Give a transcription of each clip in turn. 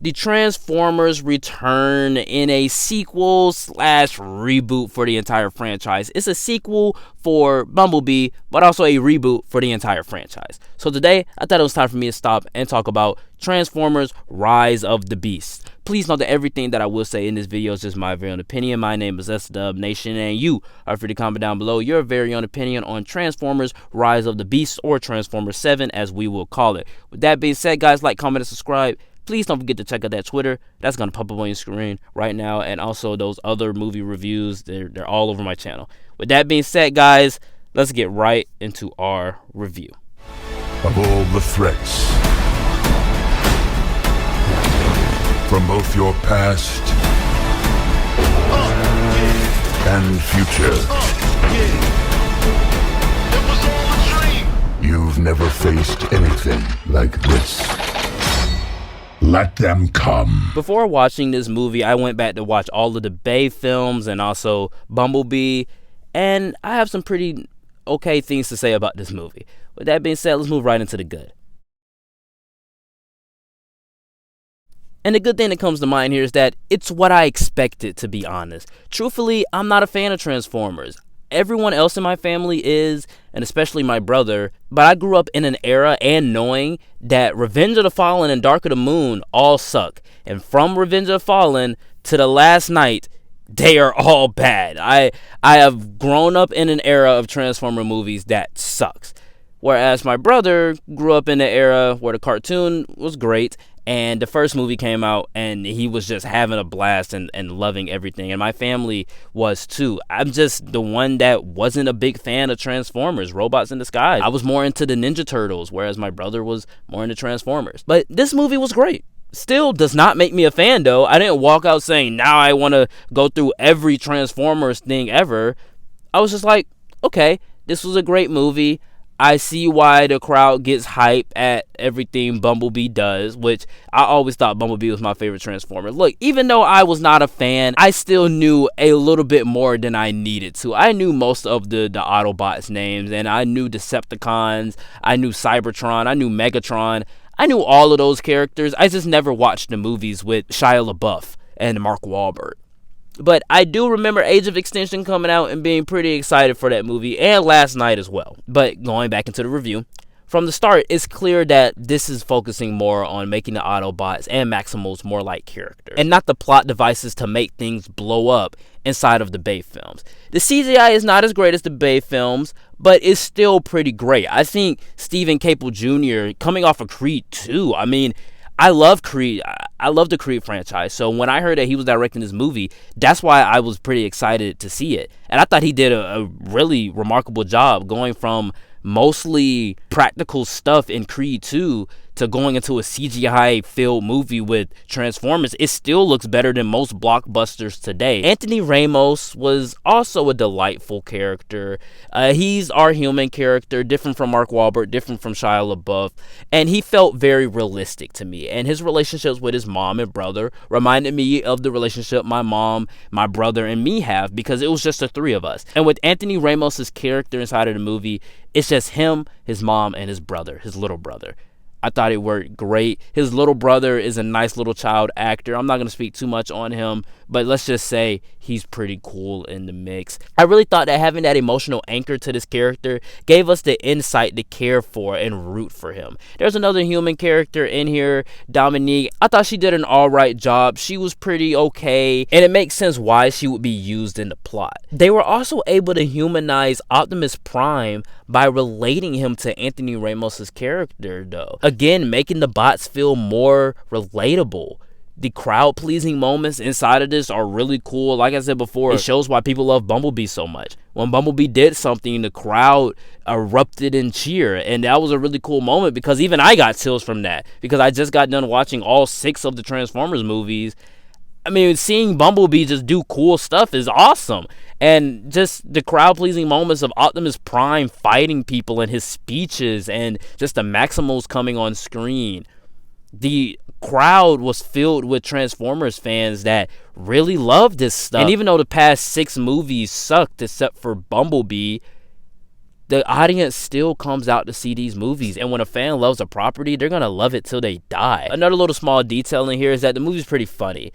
the Transformers return in a sequel slash reboot for the entire franchise. It's a sequel for Bumblebee, but also a reboot for the entire franchise. So today, I thought it was time for me to stop and talk about Transformers Rise of the Beast. Please note that everything that I will say in this video is just my very own opinion. My name is SDub Nation, and you are free to comment down below your very own opinion on Transformers Rise of the Beast, or Transformers 7 as we will call it. With that being said, guys, like, comment, and subscribe. Please don't forget to check out that Twitter. That's going to pop up on your screen right now. And also those other movie reviews. They're all over my channel. With that being said, guys, let's get right into our review. Of all the threats, from both your past and future, you've never faced anything like this. Let them come. Before watching this movie, I went back to watch all of the Bay films and also Bumblebee, and I have some pretty okay things to say about this movie. With that being said, let's move right into the good. And the good thing that comes to mind here is that it's what I expected, to be honest. Truthfully, I'm not a fan of Transformers. Everyone else in my family is, and especially my brother, but I grew up in an era and knowing that Revenge of the Fallen and Dark of the Moon all suck. And from Revenge of the Fallen to The Last Knight, they are all bad. I have grown up in an era of Transformer movies that sucks. Whereas my brother grew up in an era where the cartoon was great, and the first movie came out and he was just having a blast and loving everything. And my family was too. I'm just the one that wasn't a big fan of Transformers, Robots in Disguise. I was more into the Ninja Turtles, whereas my brother was more into Transformers. But this movie was great. Still does not make me a fan, though. I didn't walk out saying, now I want to go through every Transformers thing ever. I was just like, okay, this was a great movie. I see why the crowd gets hype at everything Bumblebee does, which I always thought Bumblebee was my favorite Transformer. Look, even though I was not a fan, I still knew a little bit more than I needed to. I knew most of the Autobots' names, and I knew Decepticons, I knew Cybertron, I knew Megatron. I knew all of those characters. I just never watched the movies with Shia LaBeouf and Mark Wahlberg. But I do remember Age of Extinction coming out and being pretty excited for that movie, and Last Night as well. But going back into the review, from the start, it's clear that this is focusing more on making the Autobots and Maximals more like characters, and not the plot devices to make things blow up inside of the Bay films. The CGI is not as great as the Bay films, but it's still pretty great. I think Stephen Caple Jr. coming off of Creed 2, I mean, I love Creed. I love the Creed franchise. So when I heard that he was directing this movie, that's why I was pretty excited to see it. And I thought he did a really remarkable job going from mostly practical stuff in Creed 2 to going into a CGI-filled movie with Transformers. It still looks better than most blockbusters today. Anthony Ramos was also a delightful character. He's our human character, different from Mark Wahlberg, different from Shia LaBeouf, and he felt very realistic to me. And his relationships with his mom and brother reminded me of the relationship my mom, my brother, and me have, because it was just the three of us. And with Anthony Ramos's character inside of the movie, it's just him, his mom, and his brother, his little brother. I thought it worked great. His little brother is a nice little child actor. I'm not going to speak too much on him, but let's just say he's pretty cool in the mix. I really thought that having that emotional anchor to this character gave us the insight to care for and root for him. There's another human character in here, Dominique. I thought she did an alright job. She was pretty okay, and it makes sense why she would be used in the plot. They were also able to humanize Optimus Prime by relating him to Anthony Ramos's character, though. Again, making the bots feel more relatable. The crowd-pleasing moments inside of this are really cool. Like I said before, it shows why people love Bumblebee so much. When Bumblebee did something, the crowd erupted in cheer, and that was a really cool moment, because even I got chills from that, because I just got done watching all 6 of the Transformers movies. I mean, seeing Bumblebee just do cool stuff is awesome. And just the crowd-pleasing moments of Optimus Prime fighting people and his speeches and just the Maximals coming on screen. The crowd was filled with Transformers fans that really loved this stuff. And even though the past 6 movies sucked except for Bumblebee, the audience still comes out to see these movies. And when a fan loves a property, they're going to love it till they die. Another little small detail in here is that the movie's pretty funny.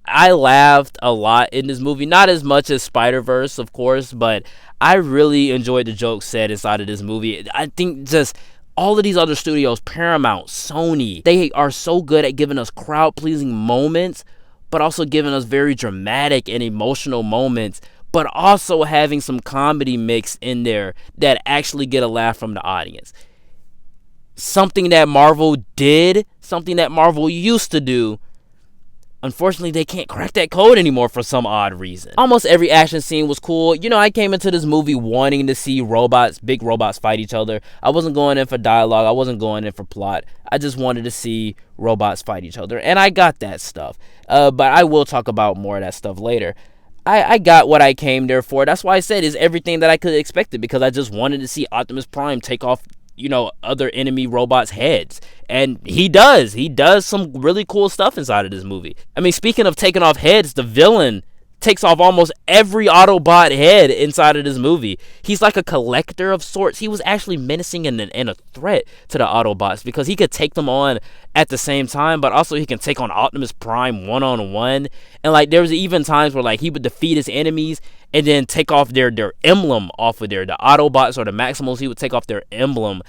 I laughed a lot in this movie. Not as much as Spider-Verse, of course, but I really enjoyed the jokes said inside of this movie. I think just all of these other studios, Paramount, Sony, they are so good at giving us crowd-pleasing moments, but also giving us very dramatic and emotional moments, but also having some comedy mixed in there that actually get a laugh from the audience. Something that Marvel did, something that Marvel used to do. Unfortunately, they can't crack that code anymore for some odd reason. Almost every action scene was cool. You know, I came into this movie wanting to see big robots fight each other. I wasn't going in for dialogue. I wasn't going in for plot. I just wanted to see robots fight each other. And I got that stuff. But I will talk about more of that stuff later. I got what I came there for. That's why I said it's everything that I could have expected, because I just wanted to see Optimus Prime take off, other enemy robots' heads. And he does some really cool stuff inside of this movie. I mean, speaking of taking off heads, the villain takes off almost every Autobot head inside of this movie. He's like a collector of sorts. He was actually menacing and a threat to the Autobots, because he could take them on at the same time, but also he can take on Optimus Prime one-on-one. And like, there was even times where like he would defeat his enemies and then take off their emblem off of the Autobots or the Maximals. He would take off their emblem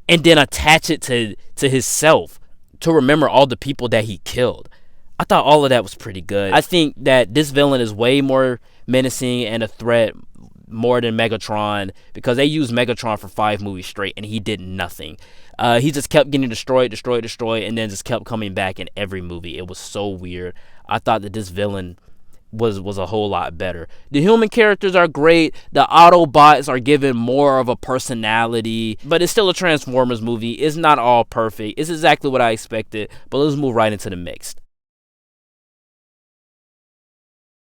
and then attach it to himself to remember all the people that he killed. I thought all of that was pretty good. I think that this villain is way more menacing and a threat more than Megatron, because they used Megatron for 5 movies straight and he did nothing. He just kept getting destroyed, and then just kept coming back in every movie. It was so weird. I thought that this villain was a whole lot better. The human characters are great. The Autobots are given more of a personality, but it's still a Transformers movie. It's not all perfect. It's exactly what I expected, but let's move right into the mixed.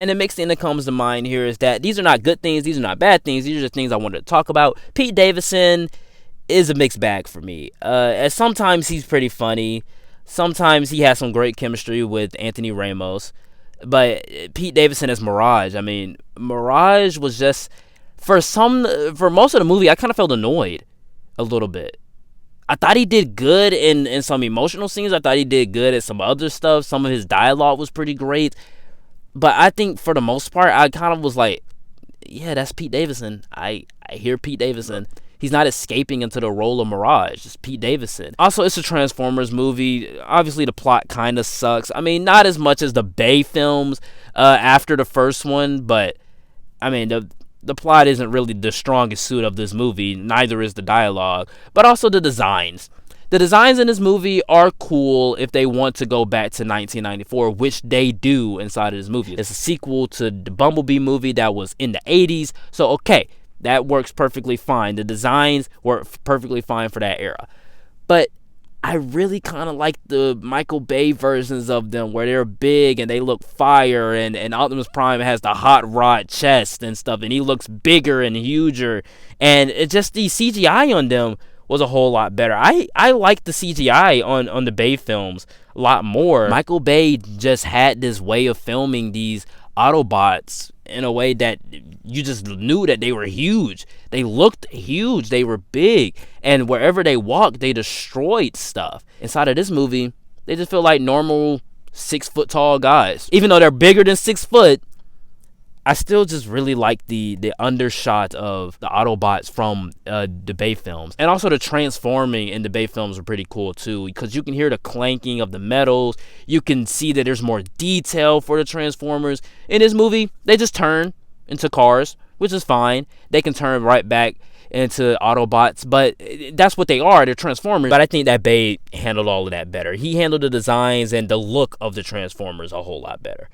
And the mixed thing that comes to mind here is that these are not good things, these are not bad things, these are just things I wanted to talk about. Pete Davidson is a mixed bag for me. As sometimes he's pretty funny, sometimes he has some great chemistry with Anthony Ramos, but Pete Davidson as Mirage, I mean, Mirage was just, for most of the movie, I kind of felt annoyed a little bit. I thought he did good in some emotional scenes. I thought he did good at some other stuff. Some of his dialogue was pretty great. But I think for the most part, I kind of was like, yeah, that's Pete Davidson. I hear Pete Davidson. He's not escaping into the role of Mirage. It's Pete Davidson. Also, it's a Transformers movie. Obviously, the plot kind of sucks. I mean, not as much as the Bay films after the first one, but I mean, the plot isn't really the strongest suit of this movie. Neither is the dialogue, but also the designs. The designs in this movie are cool if they want to go back to 1994, which they do inside of this movie. It's a sequel to the Bumblebee movie that was in the 80s, so okay, that works perfectly fine. The designs work perfectly fine for that era. But I really kind of like the Michael Bay versions of them, where they're big and they look fire, and Optimus Prime has the hot rod chest and stuff, and he looks bigger and huger, and it just, the CGI on them was a whole lot better. I like the CGI on the Bay films a lot more. Michael Bay just had this way of filming these Autobots in a way that you just knew that they were huge. They looked huge. They were big. And wherever they walked, they destroyed stuff. Inside of this movie, they just feel like normal 6 foot tall guys. Even though they're bigger than 6 foot, I still just really like the undershot of the Autobots from the Bay films. And also the transforming in the Bay films are pretty cool too, because you can hear the clanking of the metals. You can see that there's more detail for the Transformers. In this movie, they just turn into cars, which is fine. They can turn right back into Autobots, but that's what they are. They're Transformers. But I think that Bay handled all of that better. He handled the designs and the look of the Transformers a whole lot better.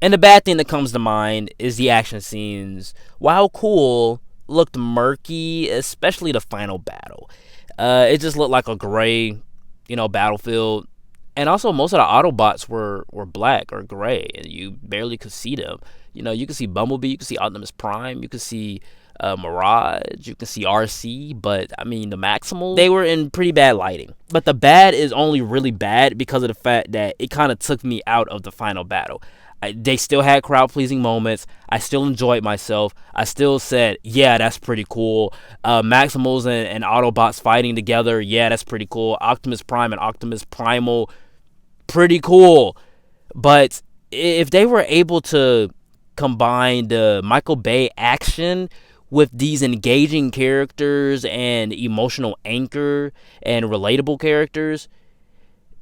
And the bad thing that comes to mind is the action scenes, while cool, looked murky, especially the final battle. It just looked like a gray, battlefield. And also, most of the Autobots were black or gray, and you barely could see them. You could see Bumblebee, you could see Optimus Prime, you could see Mirage, you can see RC, but I mean the Maximals, they were in pretty bad lighting. But the bad is only really bad because of the fact that it kind of took me out of the final battle. They still had crowd-pleasing moments. I still enjoyed myself. I still said, yeah, that's pretty cool. Maximals and Autobots fighting together, yeah, that's pretty cool. Optimus Prime and Optimus Primal, pretty cool. But if they were able to combine the Michael Bay action with these engaging characters and emotional anchor and relatable characters,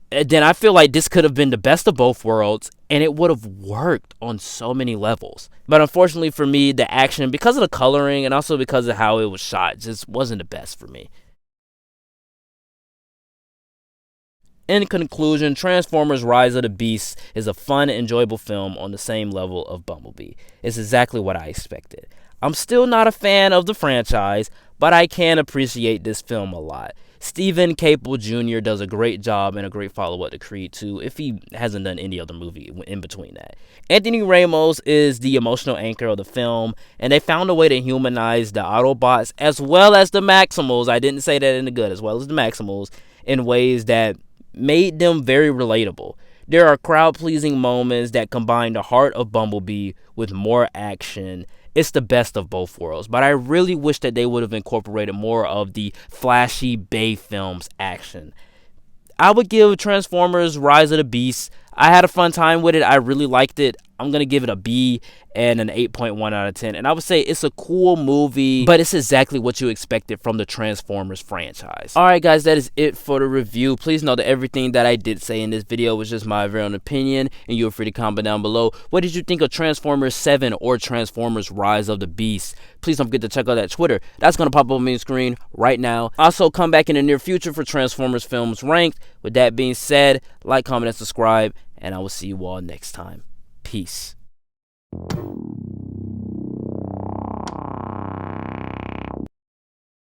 then I feel like this could have been the best of both worlds, and it would have worked on so many levels. But unfortunately for me, the action, because of the coloring and also because of how it was shot, just wasn't the best for me. In conclusion, Transformers Rise of the Beasts is a fun, enjoyable film on the same level of Bumblebee. It's exactly what I expected. I'm still not a fan of the franchise, but I can appreciate this film a lot. Stephen Caple Jr. does a great job and a great follow-up to Creed 2 if he hasn't done any other movie in between that. Anthony Ramos is the emotional anchor of the film, and they found a way to humanize the Autobots as well as the Maximals. I didn't say that in the good, as well as the Maximals, in ways that made them very relatable. There are crowd-pleasing moments that combine the heart of Bumblebee with more action. It's the best of both worlds, but I really wish that they would have incorporated more of the flashy Bay Films action. I would give Transformers Rise of the Beasts, I had a fun time with it. I really liked it. I'm going to give it a B and an 8.1 out of 10. And I would say it's a cool movie, but it's exactly what you expected from the Transformers franchise. Alright guys, that is it for the review. Please know that everything that I did say in this video was just my very own opinion, and you're free to comment down below. What did you think of Transformers 7 or Transformers Rise of the Beast? Please don't forget to check out that Twitter. That's going to pop up on my screen right now. Also, come back in the near future for Transformers Films Ranked. With that being said, like, comment, and subscribe, and I will see you all next time. Peace.